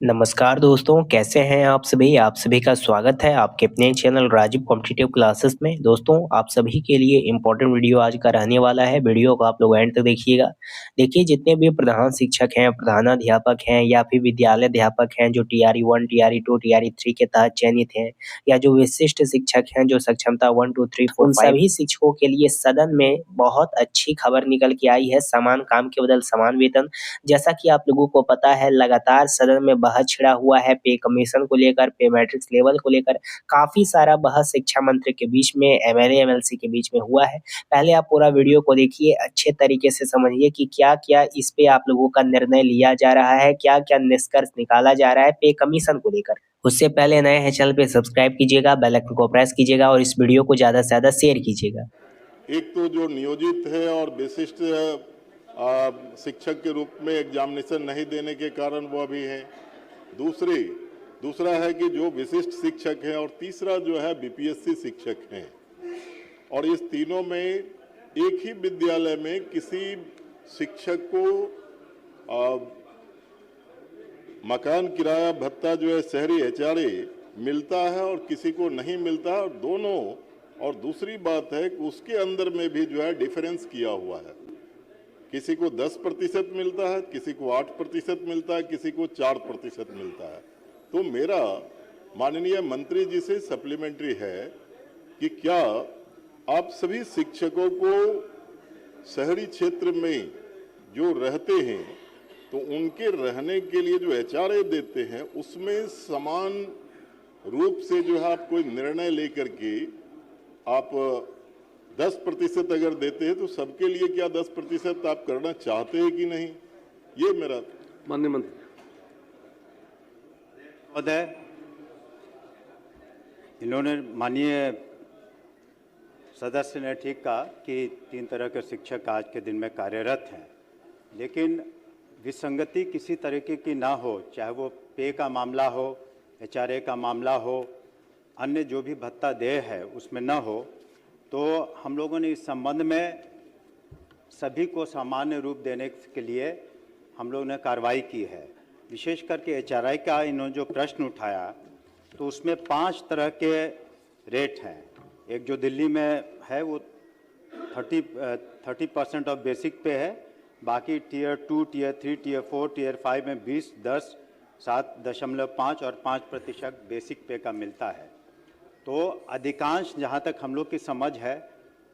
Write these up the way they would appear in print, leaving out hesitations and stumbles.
नमस्कार दोस्तों, कैसे हैं आप सभी? आप सभी का स्वागत है आपके अपने चैनल राजीव कॉम्पिटिटिव क्लासेस में। दोस्तों, आप सभी के लिए इम्पोर्टेंट वीडियो आज का रहने वाला है। वीडियो को आप लोग एंड तक देखिएगा। देखिए, जितने भी प्रधान शिक्षक हैं, प्रधानाध्यापक हैं या फिर विद्यालय अध्यापक हैं जो टीआरई 1, टीआरई 2, टीआरई 3 के तहत चयनित हैं या जो विशिष्ट शिक्षक हैं जो सक्षमता 1, 2, 3, 4, 5 सभी शिक्षकों के लिए सदन में बहुत अच्छी खबर निकल के आई है, समान काम के बदल समान वेतन। जैसा कि आप लोगों को पता है लगातार सदन में बहस छिड़ा हुआ है पे कमीशन को लेकर, पे मैट्रिक्स लेवल को लेकर काफ़ी सारा बहस शिक्षा मंत्री के बीच में, एमएलए, एमएलसी के बीच में हुआ है। पहले आप पूरा वीडियो को देखिए, अच्छे तरीके से समझिए कि क्या-क्या इस पे आप लोगों का निर्णय लिया जा रहा है, क्या-क्या निष्कर्ष निकाला जा रहा है पे कमीशन को लेकर। उससे पहले नए हैं चैनल पे सब्सक्राइब कीजिएगा, बेल आइकन को प्रेस कीजिएगा और इस वीडियो को ज़्यादा से ज़्यादा शेयर कीजिएगा। एक तो जो नियोजित है और विशिष्ट शिक्षक के रूप में एग्जामिनेशन नहीं देने के कारण वो अभी है। दूसरा है कि जो विशिष्ट शिक्षक हैं और तीसरा जो है बीपीएससी शिक्षक हैं। और इस तीनों में एक ही विद्यालय में किसी शिक्षक को मकान किराया भत्ता जो है शहरी एचआरए मिलता है और किसी को नहीं मिलता है। और दोनों और दूसरी बात है कि उसके अंदर में भी जो है डिफरेंस किया हुआ है। किसी को 10% मिलता है, किसी को 8% मिलता है, किसी को 4% मिलता है। तो मेरा माननीय मंत्री जी से सप्लीमेंट्री है कि क्या आप सभी शिक्षकों को शहरी क्षेत्र में जो रहते हैं तो उनके रहने के लिए जो एचआरए देते हैं उसमें समान रूप से जो है आप कोई निर्णय लेकर के आप 10% अगर देते हैं तो सबके लिए क्या 10% आप करना चाहते हैं कि नहीं, ये मेरा। माननीय मंत्री महोदय, इन्होंने माननीय सदस्य ने ठीक कहा कि 3 तरह के शिक्षक आज के दिन में कार्यरत हैं, लेकिन विसंगति किसी तरीके की ना हो, चाहे वो पे का मामला हो, एचआरए का मामला हो, अन्य जो भी भत्ता देय है उसमें न हो। तो हम लोगों ने इस संबंध में सभी को सामान्य रूप देने के लिए हम लोगों ने कार्रवाई की है। विशेष करके एचआरए का इन्होंने जो प्रश्न उठाया तो उसमें 5 तरह के रेट हैं। एक जो दिल्ली में है वो 30% ऑफ बेसिक पे है, बाकी टीयर 2, टीयर 3, टीयर 4, टीयर 5 में 20, 10, 7.5 और 5% बेसिक पे का मिलता है। तो अधिकांश, जहाँ तक हम लोग की समझ है,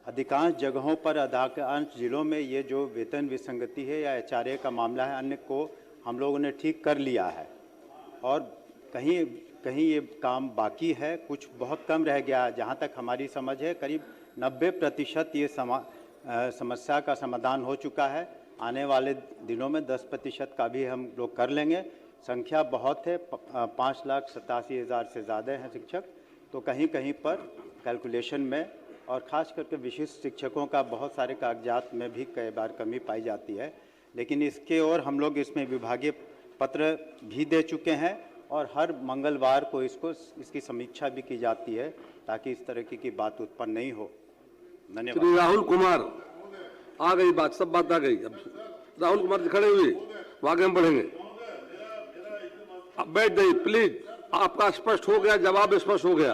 अधिकांश जगहों पर, अधिकांश जिलों में ये जो वेतन विसंगति है या एचआरए का मामला है, अन्य को हम लोगों ने ठीक कर लिया है। और कहीं कहीं ये काम बाकी है, कुछ बहुत कम रह गया। जहाँ तक हमारी समझ है करीब 90% ये समस्या का समाधान हो चुका है। आने वाले दिनों में 10% का भी हम लोग कर लेंगे। संख्या बहुत है, 5,87,000 से ज़्यादा हैं शिक्षक। तो कहीं कहीं पर कैलकुलेशन में और ख़ास करके विशिष्ट शिक्षकों का बहुत सारे कागजात में भी कई बार कमी पाई जाती है, लेकिन इसके और हम लोग इसमें विभागीय पत्र भी दे चुके हैं और हर मंगलवार को इसकी समीक्षा भी की जाती है ताकि इस तरह की बात उत्पन्न नहीं हो। धन्यवाद। श्री राहुल कुमार, आ गई बात, सब बात आ गई। अब राहुल कुमार जी खड़े हुए, आगे हम बढ़ेंगे। अब बैठ जाइए प्लीज। आपका स्पष्ट हो गया, जवाब स्पष्ट हो गया।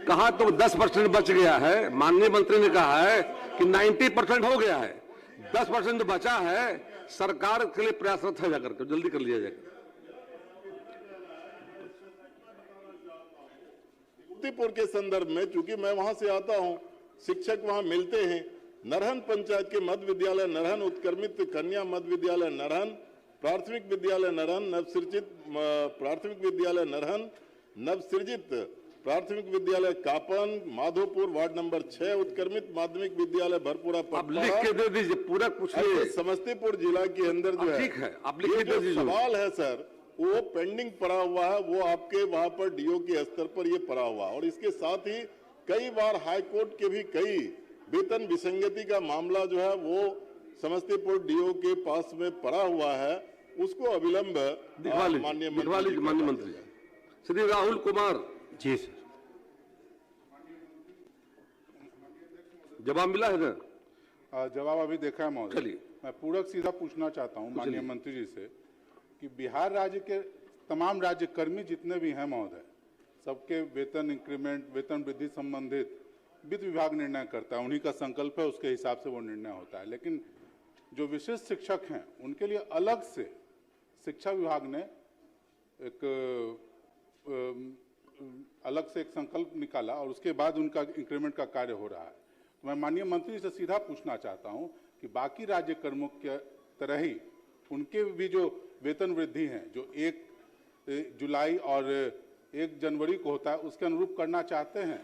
कहा तो 10% बच गया है। माननीय मंत्री ने कहा है कि 90% हो गया है, 10% जो बचा है सरकार के लिए प्रयासरत है, जाकर जल्दी कर लिया जाएगा। मुक्तिपुर के संदर्भ में, चूंकि मैं वहां से आता हूं, शिक्षक वहां मिलते हैं। नरहन पंचायत के मध्य विद्यालय नरहन, उत्क्रमित कन्या मध्य विद्यालय नरहन, प्राथमिक विद्यालय नरहन, नवसृजित प्राथमिक विद्यालय नरहन, नवसृजित प्राथमिक विद्यालय कापन, माधोपुर वार्ड नंबर 6, उत्क्रमित माध्यमिक विद्यालय भरपुरा। आप लिख के दे दीजिए, पूरा कुछ नहीं। समस्तीपुर जिला के अंदर जो है, ठीक है, आप लिख के दे दीजिए। सवाल है सर, वो पेंडिंग पड़ा हुआ है, वो आपके वहां पर डीओ के स्तर पर ये पड़ा हुआ। और इसके साथ ही कई बार हाई कोर्ट के भी कई वेतन विसंगति का मामला जो है वो समस्तीपुर डीओ के पास में पड़ा हुआ है, उसको अविलंब माननीय मंत्री श्री राहुल कुमार जी सर। जवाब मिला है ना? जवाब अभी देखा है महोदय। चलिए, मैं पूरक सीधा पूछना चाहता हूं माननीय मंत्री जी से कि बिहार राज्य के तमाम राज्य कर्मी जितने भी हैं महोदय, सबके वेतन इंक्रीमेंट, वेतन वृद्धि संबंधित वित्त विभाग निर्णय करता है, उन्हीं का संकल्प है, उसके हिसाब से वो निर्णय होता है। लेकिन जो विशिष्ट शिक्षक हैं उनके लिए अलग से शिक्षा विभाग ने अलग से एक संकल्प निकाला और उसके बाद उनका इंक्रीमेंट का कार्य हो रहा है। तो मैं माननीय मंत्री से सीधा पूछना चाहता हूं कि बाकी राज्य कर्मियों के तरह ही उनके भी जो वेतन वृद्धि है जो 1 जुलाई और 1 जनवरी को होता है उसके अनुरूप करना चाहते हैं?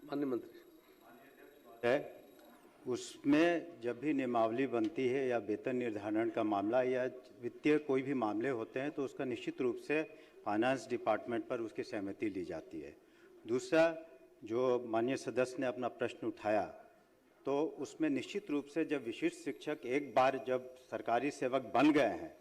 माननीय मंत्री है उसमें जब भी नियमावली बनती है या वेतन निर्धारण का मामला या वित्तीय कोई भी मामले होते हैं तो उसका निश्चित रूप से फाइनेंस डिपार्टमेंट पर उसकी सहमति ली जाती है। दूसरा, जो माननीय सदस्य ने अपना प्रश्न उठाया तो उसमें निश्चित रूप से जब विशिष्ट शिक्षक एक बार जब सरकारी सेवक बन गए हैं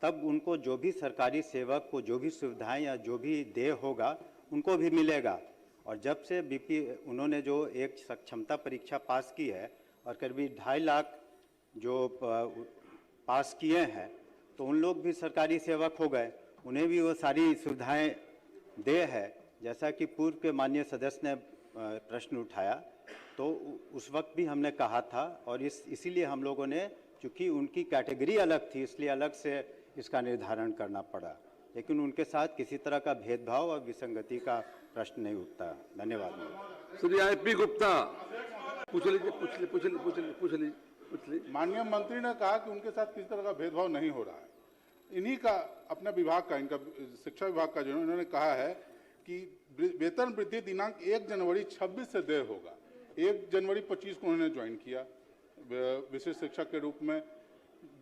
तब उनको जो भी सरकारी सेवक को जो भी सुविधाएं या जो भी देय होगा उनको भी मिलेगा। और जब से बीपी उन्होंने जो एक सक्षमता परीक्षा पास की है और करीब 2.5 लाख जो पास किए हैं तो उन लोग भी सरकारी सेवक हो गए, उन्हें भी वो सारी सुविधाएं दे है। जैसा कि पूर्व के माननीय सदस्य ने प्रश्न उठाया तो उस वक्त भी हमने कहा था और इसीलिए हम लोगों ने, चूंकि उनकी कैटेगरी अलग थी इसलिए अलग से इसका निर्धारण करना पड़ा, लेकिन उनके साथ किसी तरह का भेदभाव और विसंगति का प्रश्न नहीं उठता। धन्यवाद। श्री IP गुप्ता, पूछ लीजिए। माननीय मंत्री ने कहा कि उनके साथ किसी तरह का भेदभाव नहीं हो रहा है। इन्हीं का अपने विभाग का, इनका शिक्षा विभाग का जो उन्होंने कहा है कि वेतन वृद्धि दिनांक 1 जनवरी 26 से देय होगा। 1 जनवरी 25 को उन्होंने ज्वाइन किया विशिष्ट शिक्षक के रूप में।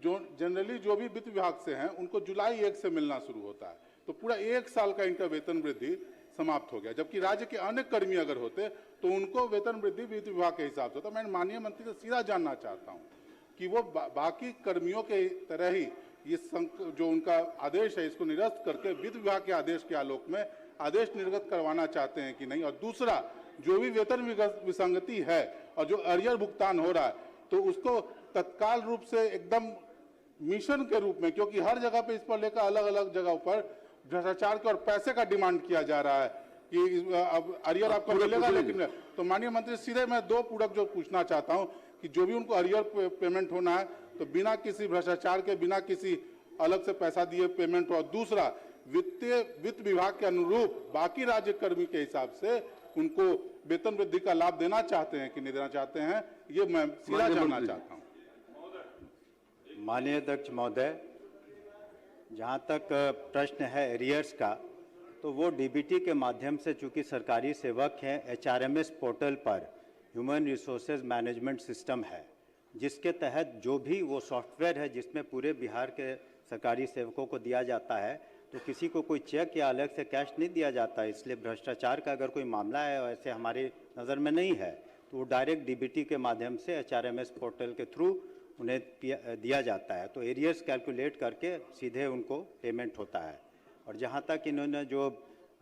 जो जनरली जो भी वित्त विभाग से हैं उनको जुलाई 1 से मिलना शुरू होता है, तो पूरा 1 साल का इनका वेतन वृद्धि समाप्त हो गया। जबकि राज्य के अन्य कर्मी अगर होते तो उनको वेतन वृद्धि वित्त विभाग के हिसाब से होता। मैं माननीय मंत्री से सीधा जानना चाहता हूं कि वो बाकी कर्मियों के तरह ही ये जो उनका आदेश है इसको निरस्त करके वित्त विभाग के आदेश के आलोक में आदेश निर्गत करवाना चाहते हैं कि नहीं। और दूसरा, जो भी वेतन विसंगति है और जो अरियर भुगतान हो रहा है तो उसको तत्काल रूप से एकदम मिशन के रूप में, क्योंकि हर जगह पे इस पर लेकर अलग अलग जगह पर भ्रष्टाचार के और पैसे का डिमांड किया जा रहा है कि अब अरियर आपको मिलेगा, लेकिन तो माननीय मंत्री सीधे मैं 2 पूरक जो पूछना चाहता हूं कि जो भी उनको अरियर पेमेंट होना है तो बिना किसी भ्रष्टाचार के, बिना किसी अलग से पैसा दिए पेमेंट हो। और दूसरा, वित्त विभाग के अनुरूप बाकी राज्य कर्मी के हिसाब से उनको वेतन वृद्धि का लाभ देना चाहते हैं कि नहीं देना चाहते हैं, ये मैं सीधा जानना चाहता हूं। माननीय अध्यक्ष महोदय, जहाँ तक प्रश्न है एरियर्स का, तो वो डीबीटी के माध्यम से, चूंकि सरकारी सेवक हैं, HRMS पोर्टल पर ह्यूमन रिसोर्सेज मैनेजमेंट सिस्टम है जिसके तहत जो भी वो सॉफ्टवेयर है जिसमें पूरे बिहार के सरकारी सेवकों को दिया जाता है, तो किसी को कोई चेक या अलग से कैश नहीं दिया जाता। इसलिए भ्रष्टाचार का अगर कोई मामला है वैसे हमारी नज़र में नहीं है तो वो डायरेक्ट डीबीटी के माध्यम से HRMS पोर्टल के थ्रू उन्हें दिया जाता है। तो एरियर्स कैलकुलेट करके सीधे उनको पेमेंट होता है। और जहाँ तक इन्होंने जो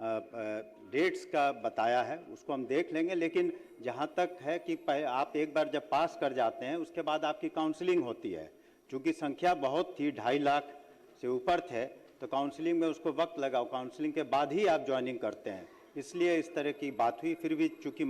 डेट्स का बताया है उसको हम देख लेंगे, लेकिन जहाँ तक है कि आप एक बार जब पास कर जाते हैं उसके बाद आपकी काउंसलिंग होती है। चूँकि संख्या बहुत थी, 2.5 लाख से ऊपर थे, तो काउंसलिंग में उसको वक्त लगा। काउंसलिंग के बाद ही आप ज्वाइनिंग करते हैं, इसलिए इस तरह की बात हुई। फिर भी चूँकि